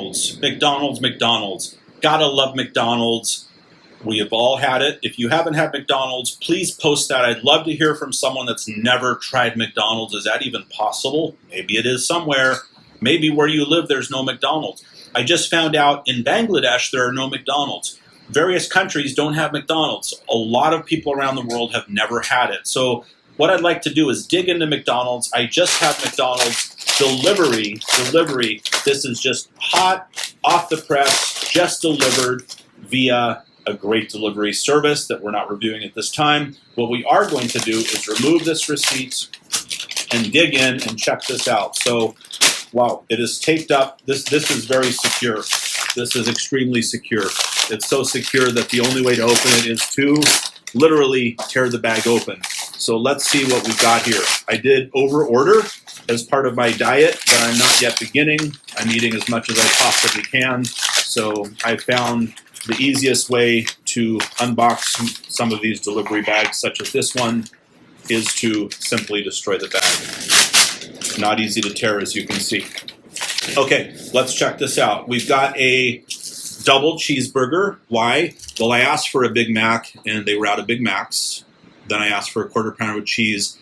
McDonald's, McDonald's, McDonald's. Gotta love McDonald's. We have all had it. If you haven't had McDonald's, please post that. I'd love to hear from someone that's never tried McDonald's. Is that even possible? Maybe it is somewhere. Maybe where you live, there's no McDonald's. I just found out in Bangladesh, there are no McDonald's. Various countries don't have McDonald's. A lot of people around the world have never had it. So what I'd like to do is dig into McDonald's. I just had McDonald's delivery. This is just hot, off the press, just delivered via a great delivery service that we're not reviewing at this time. What we are going to do is remove this receipt and dig in and check this out. So, wow, it is taped up. This is very secure. This is extremely secure. It's so secure that the only way to open it is to literally tear the bag open. So let's see what we've got here. I did over order as part of my diet, but I'm not yet beginning. I'm eating as much as I possibly can. So I found the easiest way to unbox some of these delivery bags, such as this one, is to simply destroy the bag. Not easy to tear, as you can see. Okay, let's check this out. We've got a double cheeseburger. Why? Well, I asked for a Big Mac, and they were out of Big Macs. Then I asked for a quarter pounder with cheese.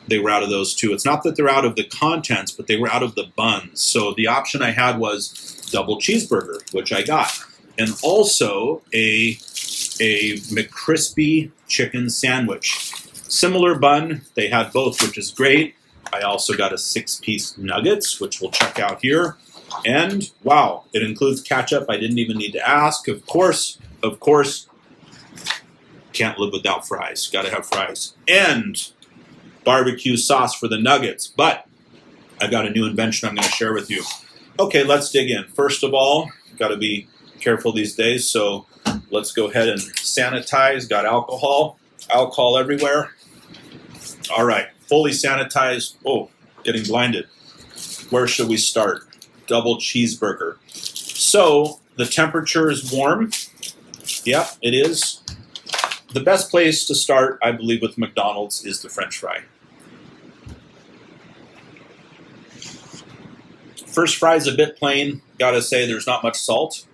They were out of those too. It's not that they're out of the contents, but they were out of the buns. So the option I had was double cheeseburger, which I got. And also a McCrispy chicken sandwich. Similar bun, they had both, which is great. I also got a 6-piece nuggets, which we'll check out here. And wow, it includes ketchup. I didn't even need to ask. Of course, can't live without fries. Gotta have fries. And barbecue sauce for the nuggets. But I've got a new invention I'm gonna share with you. Okay, let's dig in. First of all, gotta be careful these days, so let's go ahead and sanitize. Got alcohol everywhere. All right, fully sanitized. Oh, getting blinded. Where should we start? Double cheeseburger. So the temperature is warm. Yep, it is. The best place to start, I believe, with McDonald's is the French fry. First fry is a bit plain. Gotta say, there's not much salt.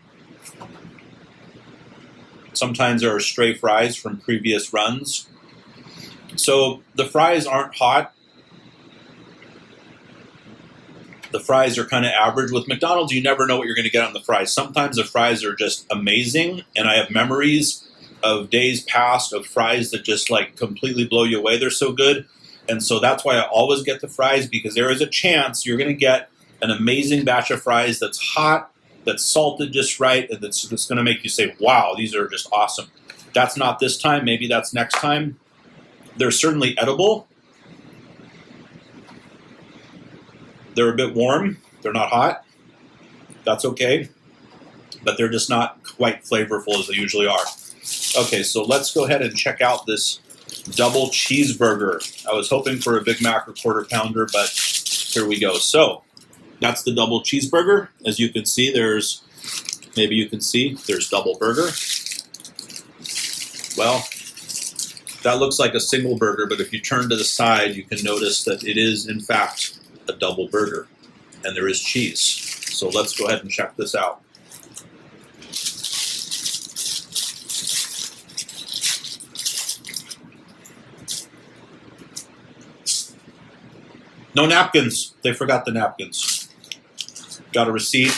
Sometimes there are stray fries from previous runs. So the fries aren't hot. The fries are kind of average. With McDonald's, you never know what you're going to get on the fries. Sometimes the fries are just amazing, and I have memories of days past of fries that just like completely blow you away. They're so good. And so that's why I always get the fries, because there is a chance you're going to get an amazing batch of fries that's hot, that's salted just right, and that's going to make you say, wow, these are just awesome. That's not this time. Maybe that's next time. They're certainly edible. They're a bit warm. They're not hot. That's okay. But they're just not quite flavorful as they usually are. Okay, so let's go ahead and check out this double cheeseburger. I was hoping for a Big Mac or quarter pounder, but here we go. So that's the double cheeseburger. As you can see, there's double burger. Well, that looks like a single burger, but if you turn to the side, you can notice that it is, in fact, a double burger, and there is cheese. So let's go ahead and check this out. No napkins. They forgot the napkins. Got a receipt.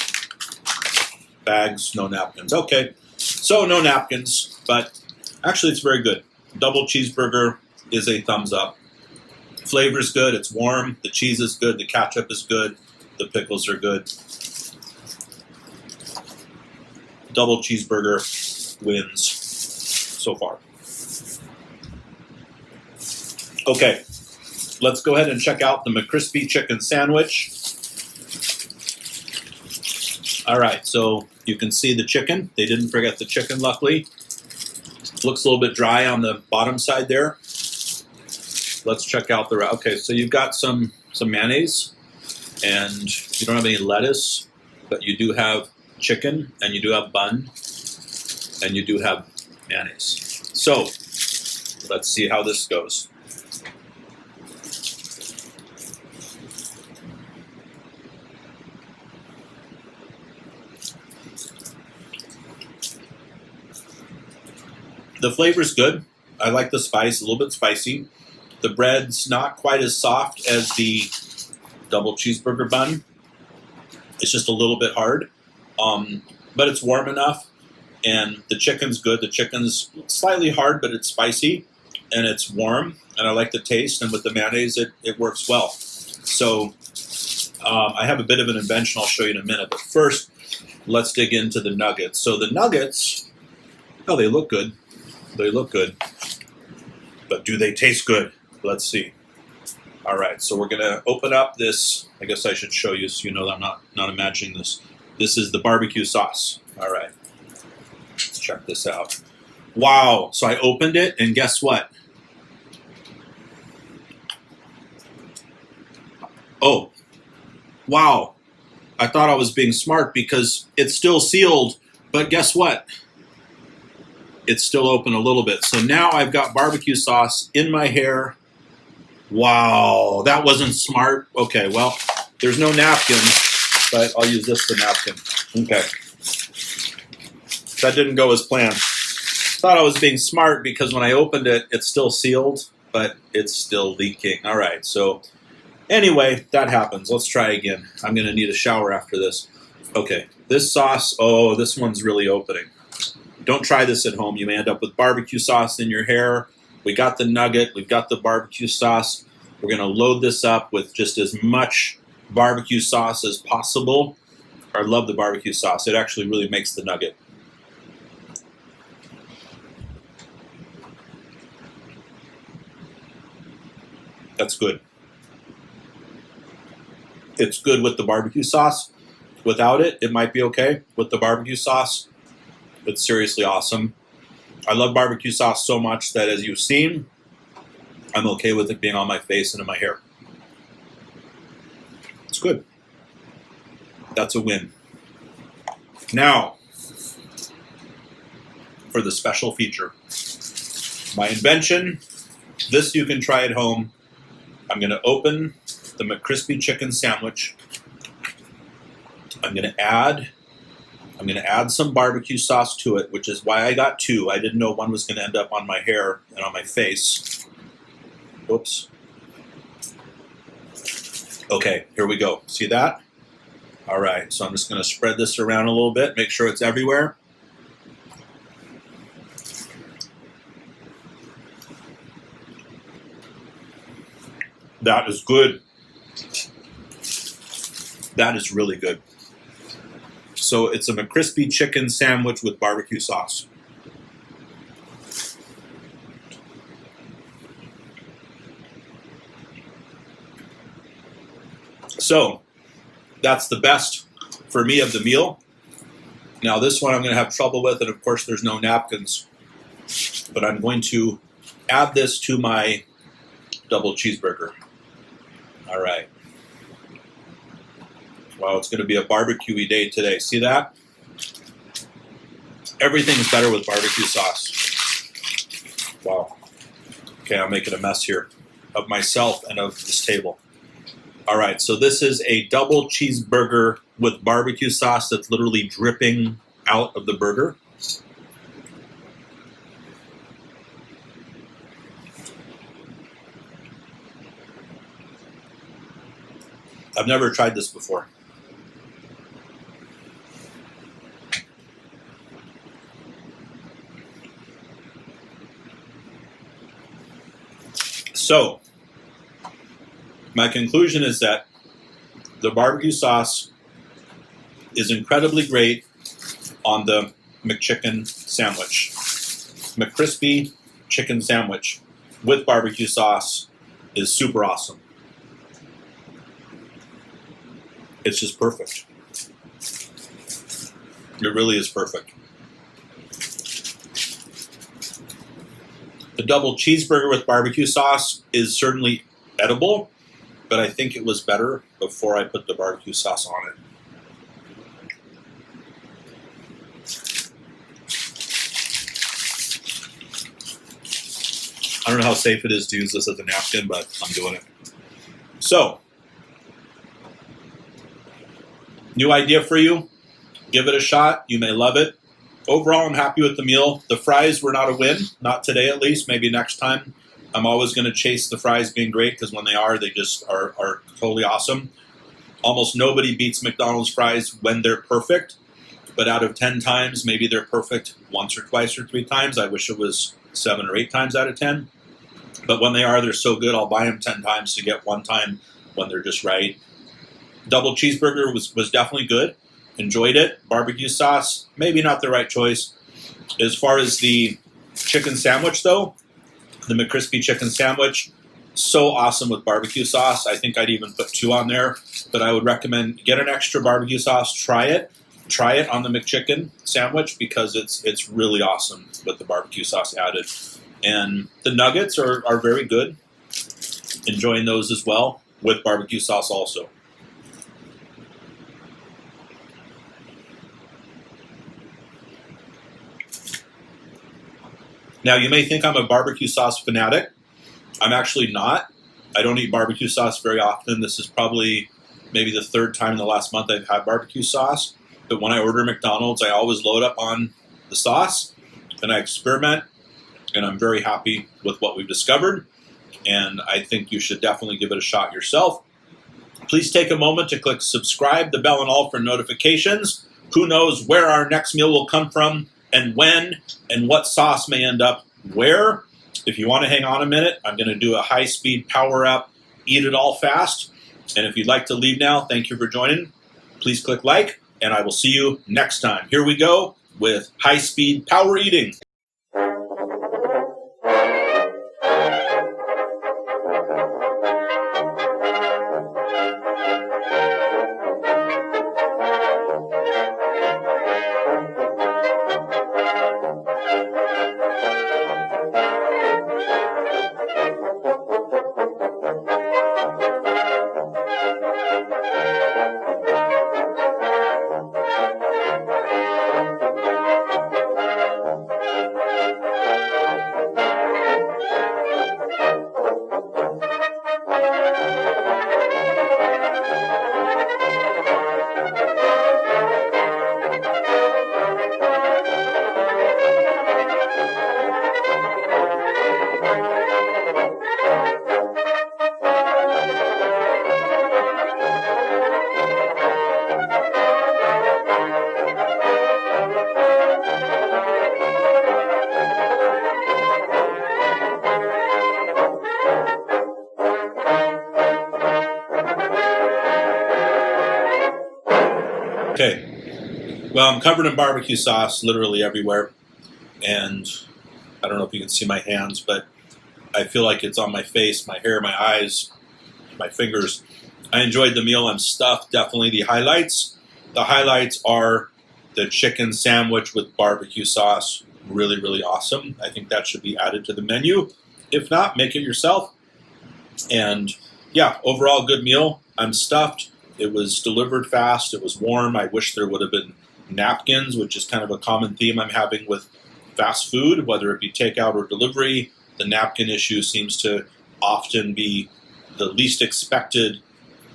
Bags, no napkins. Okay, so no napkins, but actually it's very good. Double cheeseburger is a thumbs up. Flavor is good, it's warm, the cheese is good, the ketchup is good, the pickles are good. Double cheeseburger wins so far. Okay, let's go ahead and check out the McCrispy chicken sandwich. All right, so you can see the chicken. They didn't forget the chicken, luckily. Looks a little bit dry on the bottom side there. Let's check out the, okay, so you've got some mayonnaise, and you don't have any lettuce, but you do have chicken, and you do have bun, and you do have mayonnaise. So let's see how this goes. The flavor's good. I like the spice, a little bit spicy. The bread's not quite as soft as the double cheeseburger bun. It's just a little bit hard, but it's warm enough. And the chicken's good. The chicken's slightly hard, but it's spicy, and it's warm, and I like the taste. And with the mayonnaise, it works well. So I have a bit of an invention I'll show you in a minute. But first, let's dig into the nuggets. So the nuggets, oh, they look good. They look good. But do they taste good? Let's see. All right, so we're going to open up this. I guess I should show you so you know that I'm not imagining this. This is the barbecue sauce. All right. Let's check this out. Wow. So I opened it, and guess what? Oh, wow. I thought I was being smart because it's still sealed, but guess what? It's still open a little bit. So now I've got barbecue sauce in my hair. Wow, that wasn't smart. Okay, well, there's no napkin, but I'll use this for napkin. Okay. That didn't go as planned. Thought I was being smart because when I opened it, it's still sealed, but it's still leaking. All right, so anyway, that happens. Let's try again. I'm going to need a shower after this. Okay, this sauce, oh, this one's really opening. Don't try this at home. You may end up with barbecue sauce in your hair. We got the nugget. We've got the barbecue sauce. We're going to load this up with just as much barbecue sauce as possible. I love the barbecue sauce. It actually really makes the nugget. That's good. It's good with the barbecue sauce. Without it, it might be okay. With the barbecue sauce, it's seriously awesome. I love barbecue sauce so much that, as you've seen, I'm okay with it being on my face and in my hair. It's good. That's a win. Now, for the special feature. My invention, this you can try at home. I'm going to open the McCrispy chicken sandwich. I'm going to add some barbecue sauce to it, which is why I got two. I didn't know one was going to end up on my hair and on my face. Whoops. Okay, here we go. See that? All right, so I'm just going to spread this around a little bit, make sure it's everywhere. That is good. That is really good. So it's a McCrispy chicken sandwich with barbecue sauce. So that's the best for me of the meal. Now this one I'm going to have trouble with, and of course there's no napkins. But I'm going to add this to my double cheeseburger. All right. Wow, it's going to be a barbecue-y day today. See that? Everything's better with barbecue sauce. Wow. Okay, I'm making a mess here of myself and of this table. All right, so this is a double cheeseburger with barbecue sauce that's literally dripping out of the burger. I've never tried this before. So, my conclusion is that the barbecue sauce is incredibly great on the McChicken sandwich. McCrispy chicken sandwich with barbecue sauce is super awesome. It's just perfect. It really is perfect. The double cheeseburger with barbecue sauce is certainly edible, but I think it was better before I put the barbecue sauce on it. I don't know how safe it is to use this as a napkin, but I'm doing it. So, new idea for you. Give it a shot. You may love it. overall, I'm happy with the meal. The fries were not a win, not today at least, maybe next time. I'm always going to chase the fries being great because when they are, they just are totally awesome. Almost nobody beats McDonald's fries when they're perfect, but out of 10 times, maybe they're perfect once or twice or 3 times. I wish it was 7 or 8 times out of 10. But when they are, they're so good, I'll buy them 10 times to get 1 time when they're just right. Double cheeseburger was definitely good. Enjoyed it. Barbecue sauce, maybe not the right choice. As far as the chicken sandwich, though, the McCrispy chicken sandwich, so awesome with barbecue sauce. I think I'd even put 2 on there, but I would recommend get an extra barbecue sauce. Try it on the McChicken sandwich because it's really awesome with the barbecue sauce added. And the nuggets are very good. Enjoying those as well with barbecue sauce also. Now, you may think I'm a barbecue sauce fanatic. I'm actually not. I don't eat barbecue sauce very often. This is probably maybe the 3rd time in the last month I've had barbecue sauce. But when I order McDonald's, I always load up on the sauce and I experiment. And I'm very happy with what we've discovered. And I think you should definitely give it a shot yourself. Please take a moment to click subscribe, the bell and all for notifications. Who knows where our next meal will come from and when and what sauce may end up where. If you want to hang on a minute, I'm going to do a high-speed power up, eat it all fast. And if you'd like to leave now, thank you for joining. Please click like, and I will see you next time. Here we go with high-speed power eating. Okay, well, I'm covered in barbecue sauce literally everywhere, and I don't know if you can see my hands, but I feel like it's on my face, my hair, my eyes, my fingers. I enjoyed the meal. I'm stuffed, definitely the highlights. The highlights are the chicken sandwich with barbecue sauce. Really, really awesome. I think that should be added to the menu. If not, make it yourself. And yeah, overall good meal. I'm stuffed. It was delivered fast. It was warm. I wish there would have been napkins, which is kind of a common theme I'm having with fast food, whether it be takeout or delivery. The napkin issue seems to often be the least expected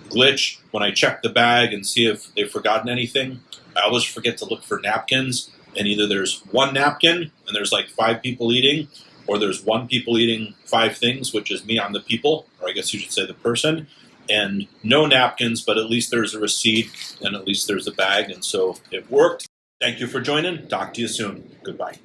glitch. When I check the bag and see if they've forgotten anything, I always forget to look for napkins. And either there's 1 napkin and there's like 5 people eating, or there's 1 people eating 5 things, which is me, I'm the people, or I guess you should say the person. And no napkins, but at least there's a receipt and at least there's a bag. And so it worked. Thank you for joining. Talk to you soon. Goodbye.